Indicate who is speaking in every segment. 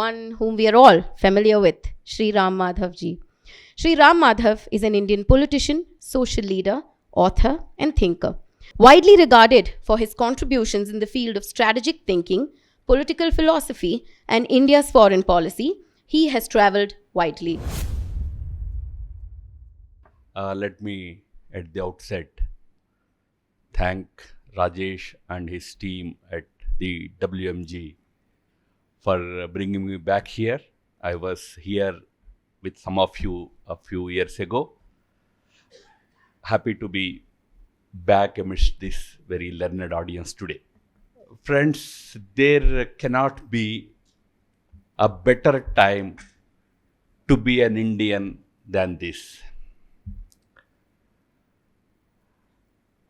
Speaker 1: one whom we are all familiar with, Sri Ram Madhav ji. Sri Ram Madhav is an Indian politician, social leader, author, and thinker. Widely regarded for his contributions in the field of strategic thinking, political philosophy, and India's foreign policy, he has travelled widely.
Speaker 2: Let me, at the outset, thank Rajesh and his team at the WMG for bringing me back here. I was here with some of you a few years ago. Happy to be back amidst this very learned audience today. Friends, there cannot be a better time to be an Indian than this.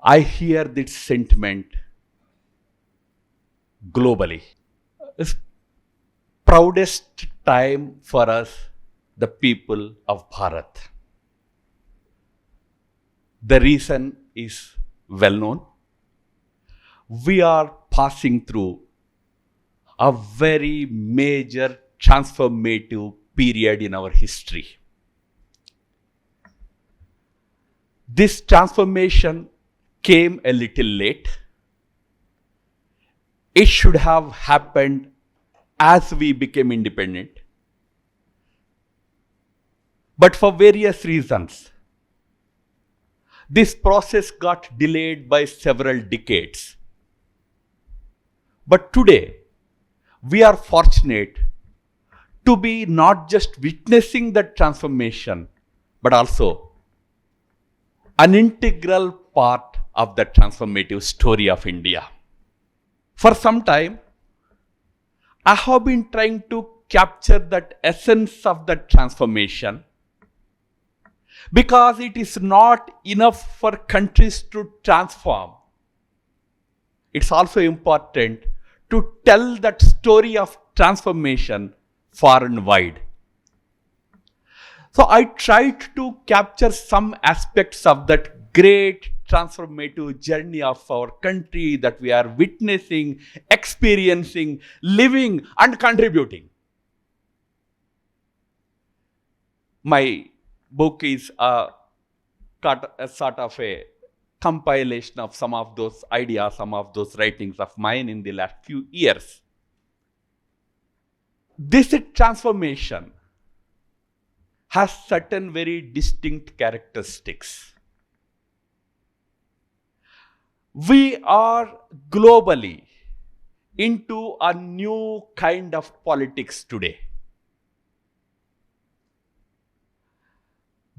Speaker 2: I hear this sentiment globally. It's proudest time for us, the people of Bharat. The reason is well known. We are passing through a very major transformative period in our history. This transformation came a little late. It should have happened as we became independent. But for various reasons, this process got delayed by several decades. But today, we are fortunate to be not just witnessing the transformation, but also an integral part of the transformative story of India. For some time, I have been trying to capture that essence of the transformation, because it is not enough for countries to transform. It's also important to tell that story of transformation far and wide. So I tried to capture some aspects of that great transformative journey of our country that we are witnessing, experiencing, living, and contributing. My book is a sort of a compilation of some of those ideas, some of those writings of mine in the last few years. This transformation has certain very distinct characteristics. We are globally into a new kind of politics today.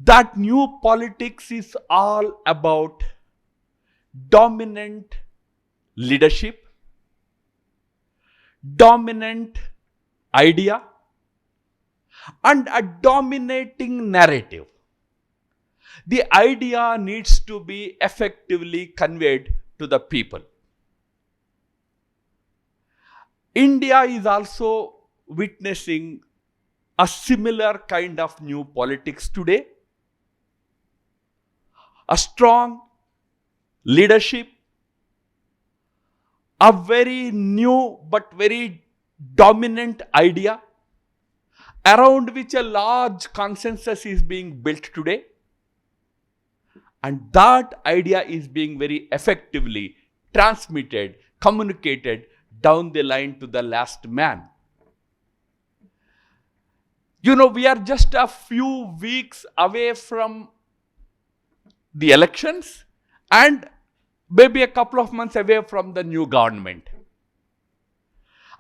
Speaker 2: That new politics is all about dominant leadership, dominant idea, and a dominating narrative. The idea needs to be effectively conveyed to the people. India is also witnessing a similar kind of new politics today. A strong leadership, a very new but very dominant idea around which a large consensus is being built today. And that idea is being very effectively transmitted, communicated down the line to the last man. You know, we are just a few weeks away from the elections and maybe a couple of months away from the new government.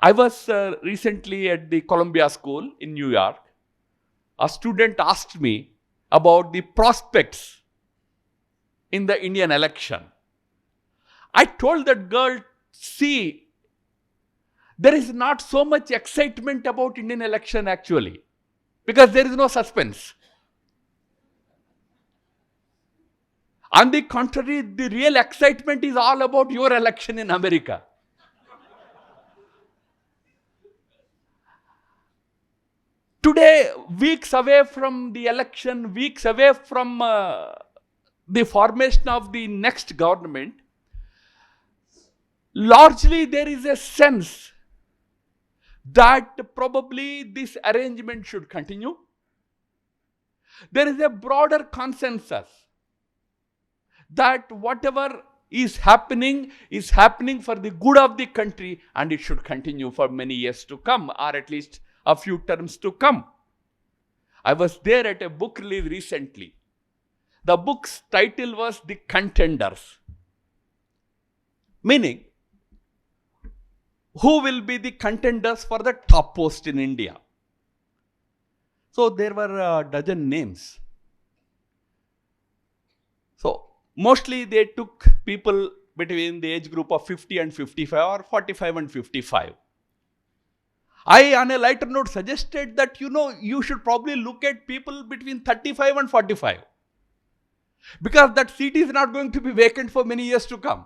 Speaker 2: I was recently at the Columbia School in New York. A student asked me about the prospects in the Indian election. I told that girl, see, there is not so much excitement about Indian election actually, because there is no suspense. On the contrary, the real excitement is all about your election in America. Today, weeks away from the election, weeks away from the formation of the next government, largely there is a sense that probably this arrangement should continue. There is a broader consensus that whatever is happening for the good of the country, and it should continue for many years to come, or at least a few terms to come. I was there at a book release recently. The book's title was The Contenders, meaning who will be the contenders for the top post in India. So there were a dozen names. So mostly they took people between the age group of 50 and 55 or 45 and 55. I, on a lighter note, suggested that, you should probably look at people between 35 and 45. Because that seat is not going to be vacant for many years to come.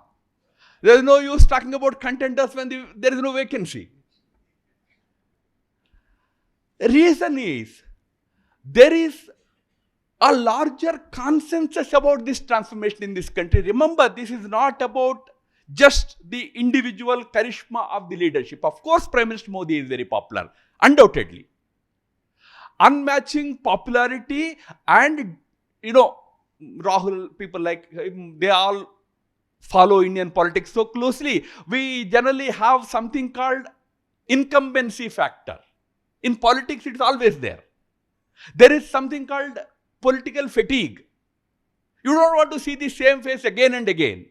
Speaker 2: There is no use talking about contenders when there is no vacancy. Reason is, there is a larger consensus about this transformation in this country. Remember, this is not about just the individual charisma of the leadership. Of course, Prime Minister Modi is very popular, undoubtedly. Unmatching popularity, and, Rahul, people like him, they all follow Indian politics so closely. We generally have something called incumbency factor. In politics, it's always there. There is something called political fatigue. You don't want to see the same face again and again.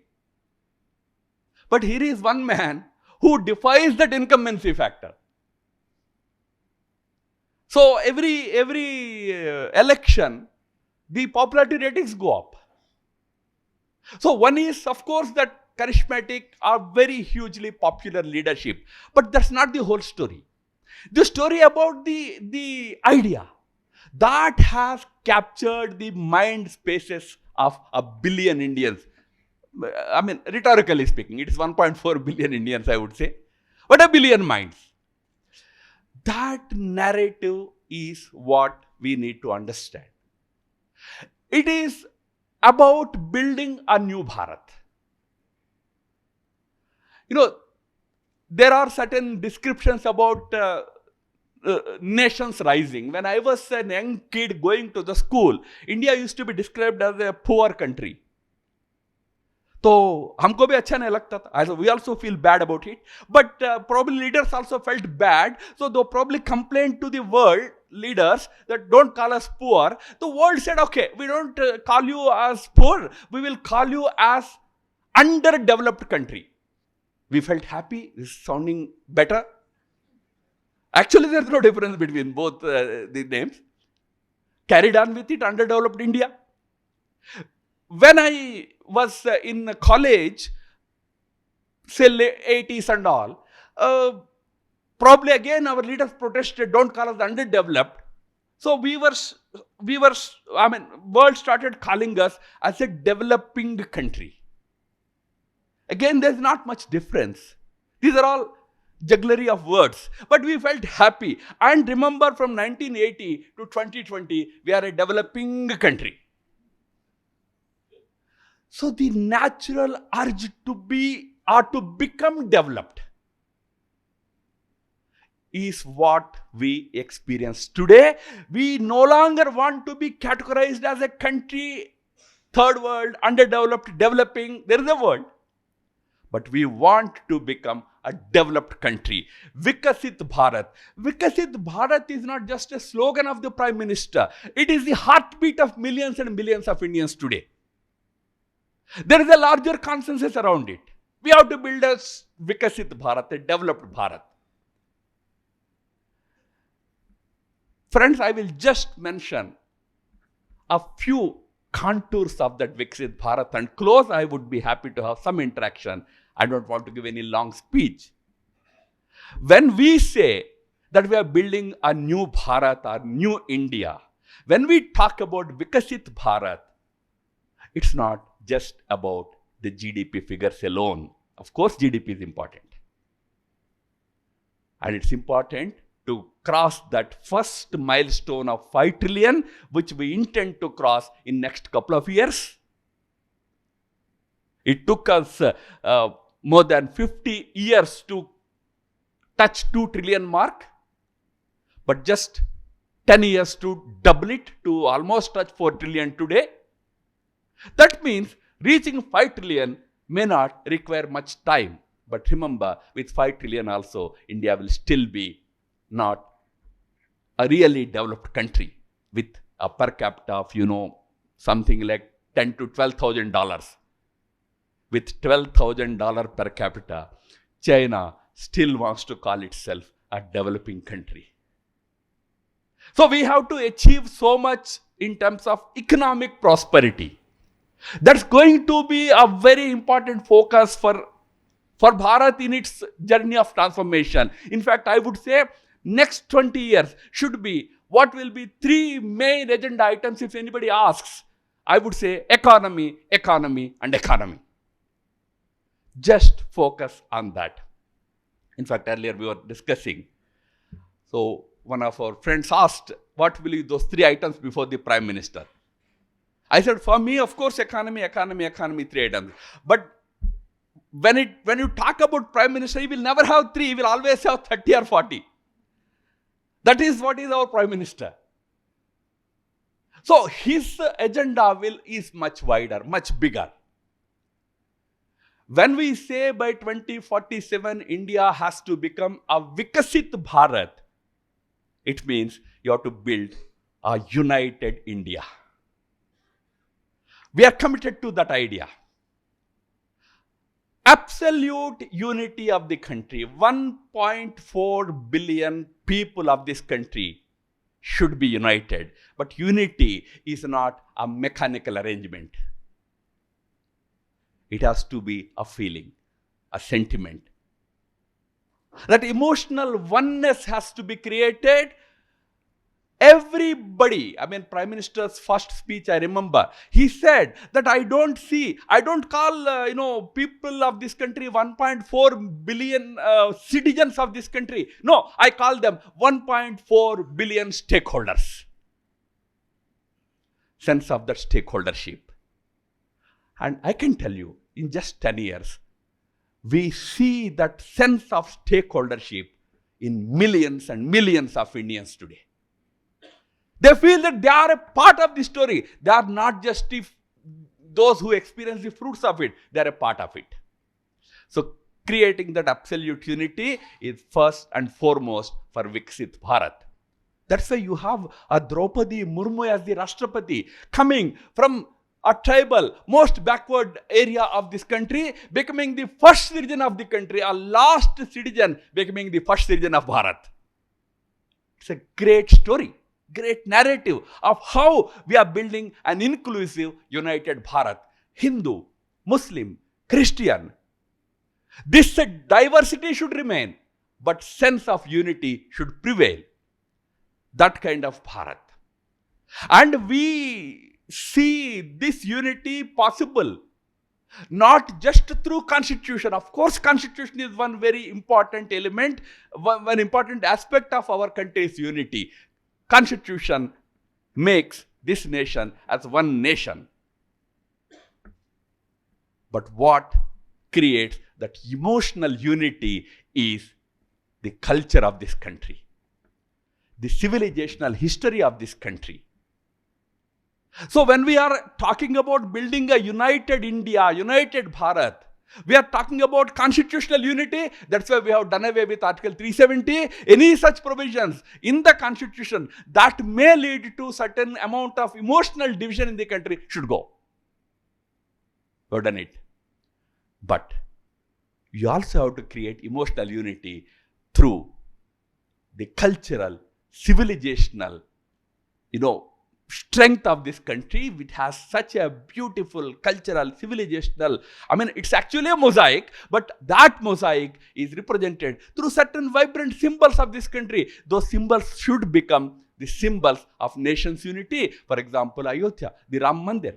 Speaker 2: But here is one man who defies that incumbency factor. So every election, the popularity ratings go up. So one is, of course, that charismatic or very hugely popular leadership. But that's not the whole story. The story about the idea that has captured the mind spaces of 1 billion Indians. I mean, rhetorically speaking, it is 1.4 billion Indians, I would say. But 1 billion minds. That narrative is what we need to understand. It is about building a new Bharat. There are certain descriptions about nations rising. When I was a young kid going to the school, India used to be described as a poor country. So, हमको भी अच्छा नहीं लगता था. We also feel bad about it. But probably leaders also felt bad. So they probably complained to the world leaders that don't call us poor. The world said, okay, we don't call you as poor. We will call you as underdeveloped country. We felt happy. This is sounding better. Actually, there's no difference between both the names. Carried on with it, underdeveloped India. When I was in college, say 80s and all, probably again our leaders protested, don't call us underdeveloped. So world started calling us as a developing country. Again, there's not much difference. These are all jugglery of words. But we felt happy. And remember, from 1980 to 2020, we are a developing country. So the natural urge to be or to become developed is what we experience today. We no longer want to be categorized as a country, third world, underdeveloped, developing. There is a world. But we want to become a developed country. Vikasit Bharat. Vikasit Bharat is not just a slogan of the Prime Minister. It is the heartbeat of millions and millions of Indians today. There is a larger consensus around it. We have to build a Vikasit Bharat, a developed Bharat. Friends, I will just mention a few contours of that Viksit Bharat and close. I would be happy to have some interaction. I don't want to give any long speech. When we say that we are building a new Bharat or new India, when we talk about Vikasit Bharat, it's not just about the GDP figures alone. Of course, GDP is important. And it's important to cross that first milestone of 5 trillion, which we intend to cross in next couple of years. It took us more than 50 years to touch 2 trillion mark, but just 10 years to double it to almost touch 4 trillion today. That means reaching 5 trillion may not require much time. But remember, with 5 trillion also, India will still be not a really developed country with a per capita of, something like $10,000 to $12,000. With $12,000 per capita, China still wants to call itself a developing country. So we have to achieve so much in terms of economic prosperity. That's going to be a very important focus for Bharat in its journey of transformation. In fact, I would say next 20 years should be what will be 3 main agenda items if anybody asks. I would say economy, economy, and economy. Just focus on that. In fact, earlier we were discussing. So one of our friends asked, what will be those 3 items before the Prime Minister? I said, for me, of course, economy, economy, economy, 3 items. But when you talk about Prime Minister, he will never have 3, he will always have 30 or 40. That is what is our Prime Minister. So his agenda is much wider, much bigger. When we say by 2047, India has to become a Vikasit Bharat, it means you have to build a united India. We are committed to that idea. Absolute unity of the country. 1.4 billion people of this country should be united. But unity is not a mechanical arrangement. It has to be a feeling, a sentiment. That emotional oneness has to be created. Everybody, Prime Minister's first speech, I remember, he said that I don't call, people of this country 1.4 billion citizens of this country. No, I call them 1.4 billion stakeholders. Sense of that stakeholdership. And I can tell you, in just 10 years, we see that sense of stakeholdership in millions and millions of Indians today. They feel that they are a part of the story. They are not just those who experience the fruits of it. They are a part of it. So creating that absolute unity is first and foremost for Viksit Bharat. That's why you have a Draupadi Murmu as the Rashtrapati coming from a tribal, most backward area of this country, becoming the first citizen of the country, a last citizen becoming the first citizen of Bharat. It's a great story. Great narrative of how we are building an inclusive, united Bharat. Hindu, Muslim, Christian. This diversity should remain, but sense of unity should prevail. That kind of Bharat. And we see this unity possible not just through constitution. Of course, constitution is one very important element, one important aspect of our country's unity. Constitution makes this nation as one nation. But what creates that emotional unity is the culture of this country, the civilizational history of this country. So when we are talking about building a united India, united Bharat, we are talking about constitutional unity. That's why we have done away with Article 370. Any such provisions in the constitution that may lead to certain amount of emotional division in the country should go. We have done it. But you also have to create emotional unity through the cultural, civilizational, strength of this country, which has such a beautiful cultural, civilizational, it's actually a mosaic, but that mosaic is represented through certain vibrant symbols of this country. Those symbols should become the symbols of nation's unity. For example, Ayodhya, the Ram Mandir.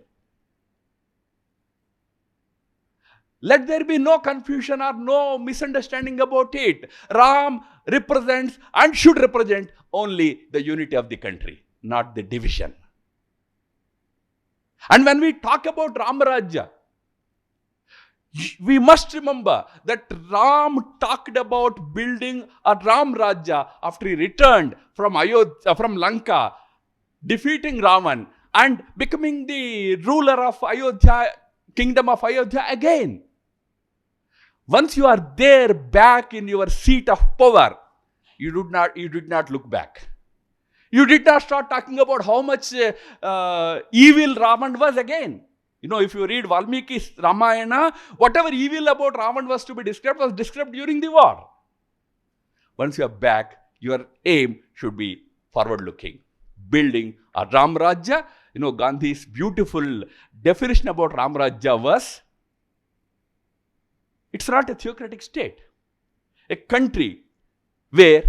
Speaker 2: Let there be no confusion or no misunderstanding about it. Ram represents and should represent only the unity of the country, not the division. And when we talk about Ram Rajya, We must remember that Ram talked about building a Ram Rajya after he returned from Ayodhya, from Lanka, defeating Ravan and becoming the ruler of Ayodhya, kingdom of Ayodhya again. Once you are there back in your seat of power, you did not look back. You did not start talking about how much evil Ravan was again. If you read Valmiki's Ramayana, whatever evil about Ravan was to be described was described during the war. Once you are back, your aim should be forward-looking. Building a Ram Rajya. Gandhi's beautiful definition about Ram Rajya was, it's not a theocratic state. A country where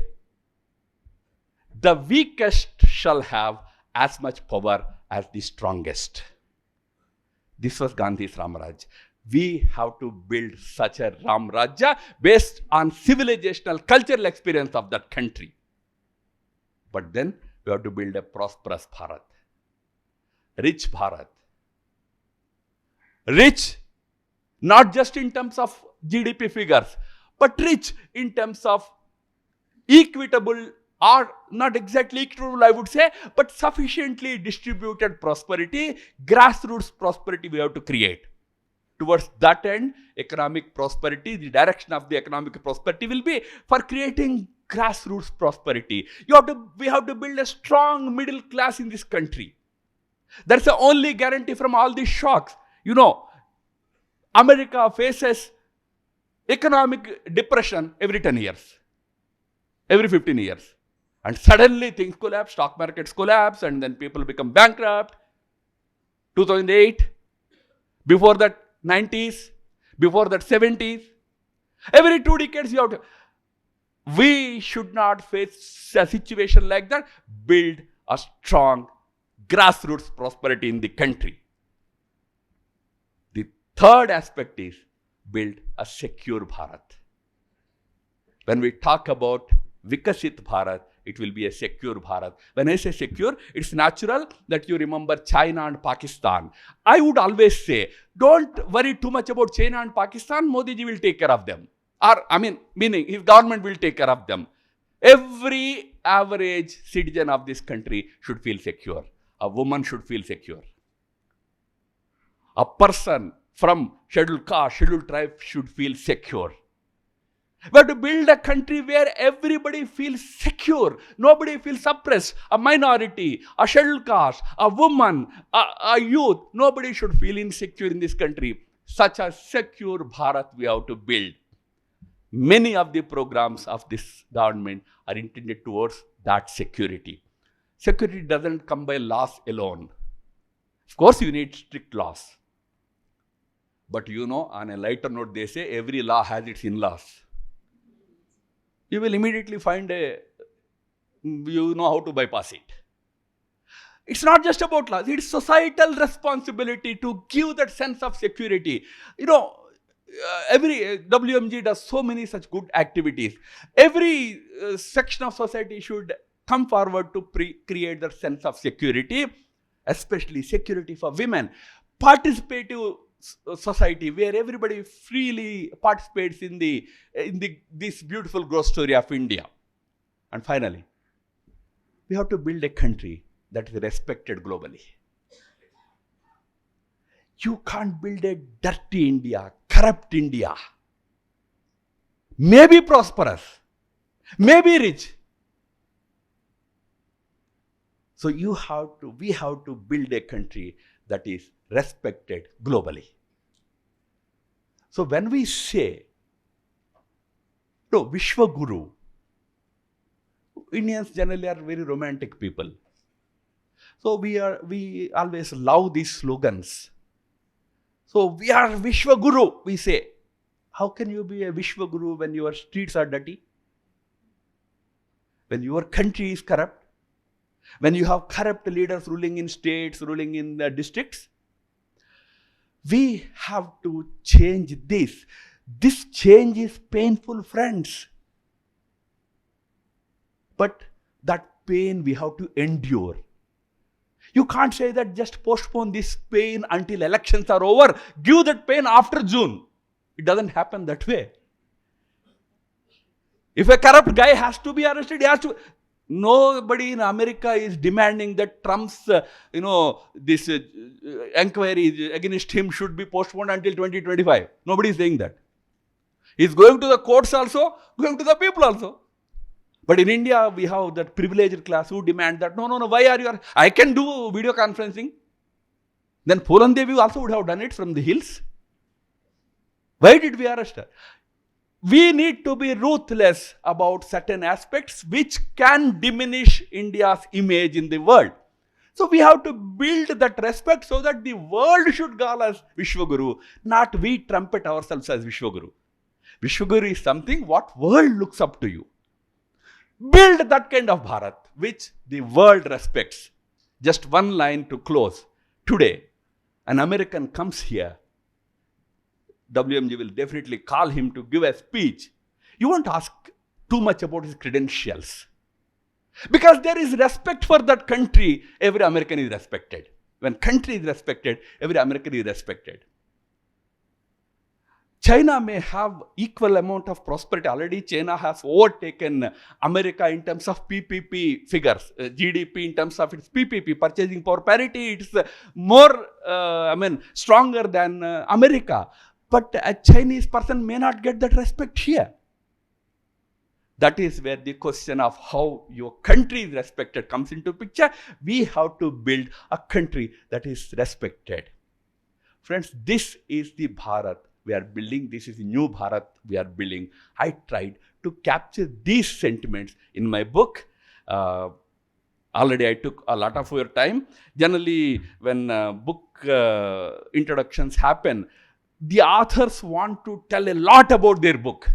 Speaker 2: the weakest shall have as much power as the strongest. This was Gandhi's Ram Rajya. We have to build such a Ram Rajya based on civilizational, cultural experience of that country. But then we have to build a prosperous Bharat. Rich Bharat. Rich, not just in terms of GDP figures, but rich in terms of equitable, or not exactly equitable, I would say, but sufficiently distributed prosperity, grassroots prosperity we have to create. Towards that end, economic prosperity, the direction of the economic prosperity will be for creating grassroots prosperity. We have to build a strong middle class in this country. That's the only guarantee from all these shocks. America faces economic depression every 10 years, every 15 years. And suddenly things collapse, stock markets collapse, and then people become bankrupt. 2008, before that 90s, before that 70s. Every 2 decades you have to. We should not face a situation like that. Build a strong grassroots prosperity in the country. The third aspect is build a secure Bharat. When we talk about Vikasit Bharat, it will be a secure Bharat. When I say secure, it's natural that you remember China and Pakistan. I would always say, don't worry too much about China and Pakistan. Modi ji will take care of them. Meaning his government will take care of them. Every average citizen of this country should feel secure. A woman should feel secure. A person from scheduled caste, scheduled tribe should feel secure. We have to build a country where everybody feels secure. Nobody feels suppressed. A minority, a scheduled caste, a woman, a youth. Nobody should feel insecure in this country. Such a secure Bharat we have to build. Many of the programs of this government are intended towards that security. Security doesn't come by laws alone. Of course, you need strict laws. But on a lighter note, they say every law has its in-laws. You will immediately find you know how to bypass it. It's not just about laws, it's societal responsibility to give that sense of security. Every WMG does so many such good activities. Every section of society should come forward to create that sense of security, especially security for women. Participative society where everybody freely participates in this beautiful growth story of India. And finally, we have to build a country that is respected globally. You can't build a dirty India, corrupt India. Maybe prosperous, maybe rich. So we have to build a country that is respected globally. So when we say, Vishwaguru, Indians generally are very romantic people. So we always love these slogans. So we are Vishwaguru, we say. How can you be a Vishwaguru when your streets are dirty? When your country is corrupt? When you have corrupt leaders ruling in states, ruling in districts? We have to change this. This change is painful, friends. But that pain we have to endure. You can't say that just postpone this pain until elections are over. Give that pain after June. It doesn't happen that way. If a corrupt guy has to be arrested, he has to. Nobody in America is demanding that Trump's, this inquiry against him should be postponed until 2025. Nobody is saying that. He's going to the courts also, going to the people also. But in India, we have that privileged class who demand that, no, why are you, I can do video conferencing. Then Pooran Devi also would have done it from the hills. Why did we arrest her? We need to be ruthless about certain aspects which can diminish India's image in the world. So we have to build that respect so that the world should call us Vishwaguru, not we trumpet ourselves as Vishwaguru. Vishwaguru is something what world looks up to you. Build that kind of Bharat which the world respects. Just one line to close. Today, an American comes here. WMG will definitely call him to give a speech. You won't ask too much about his credentials. Because there is respect for that country, every American is respected. When country is respected, every American is respected. China may have equal amount of prosperity. Already China has overtaken America in terms of PPP figures. GDP in terms of its PPP, purchasing power parity, it's more, stronger than America. But a Chinese person may not get that respect here. That is where the question of how your country is respected comes into picture. We have to build a country that is respected. Friends, this is the Bharat we are building. This is the new Bharat we are building. I tried to capture these sentiments in my book. Already I took a lot of your time. Generally, when book introductions happen, the authors want to tell a lot about their book.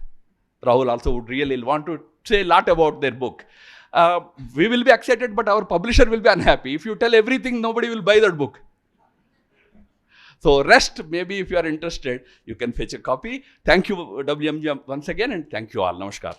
Speaker 2: Rahul also would really want to say a lot about their book. We will be excited, but our publisher will be unhappy. If you tell everything, nobody will buy that book. So rest, maybe if you are interested, you can fetch a copy. Thank you, WMG, once again, and thank you all. Namaskar.